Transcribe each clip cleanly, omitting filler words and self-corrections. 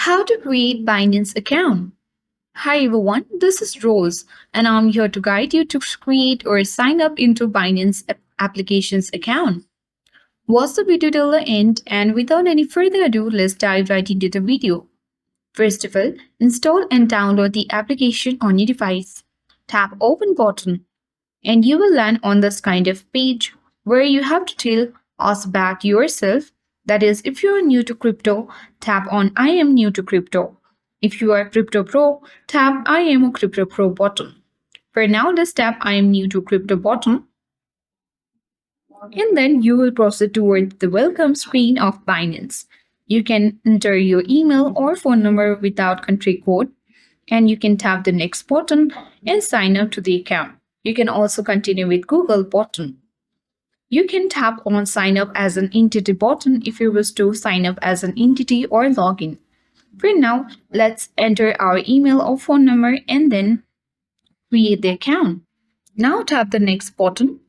How to create Binance account. Hi everyone, this is Rose and I'm here to guide you to create or sign up into Binance applications account. Watch the video till the end and without any further ado, let's dive right into the video. First of all, install and download the application on your device. Tap open button and you will land on this kind of page where you have to tell us about yourself. That is, if you are new to crypto, tap on I am new to crypto. If you are a crypto pro, tap I am a crypto pro button. For now, let's tap I am new to crypto button and then you will proceed toward the welcome screen of Binance. You can enter your email or phone number without country code and you can tap the next button and sign up to the account. You can also continue with Google button. You can tap on sign up as an entity button if you wish to sign up as an entity or login. For now, let's enter our email or phone number and then create the account. Now tap the next button.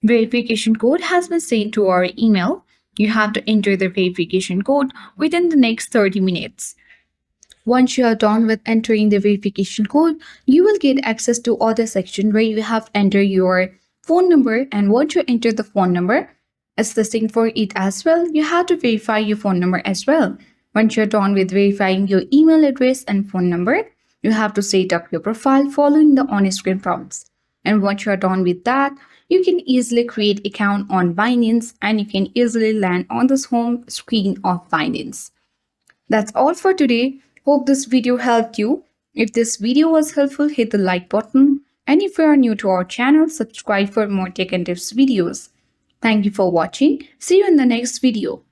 Verification code has been sent to our email. You have to enter the verification code within the next 30 minutes. Once you are done with entering the verification code, you will get access to other section where you have to enter your phone number, and once you enter the phone number, it's the same for it as well. You have to verify your phone number as well. Once you're done with verifying your email address and phone number, you have to set up your profile following the on-screen prompts. And once you're done with that, you can easily create account on Binance and you can easily land on this home screen of Binance. That's all for today. Hope this video helped you. If this video was helpful, hit the like button. And if you are new to our channel, subscribe for more tech and tips videos. Thank you for watching. See you in the next video.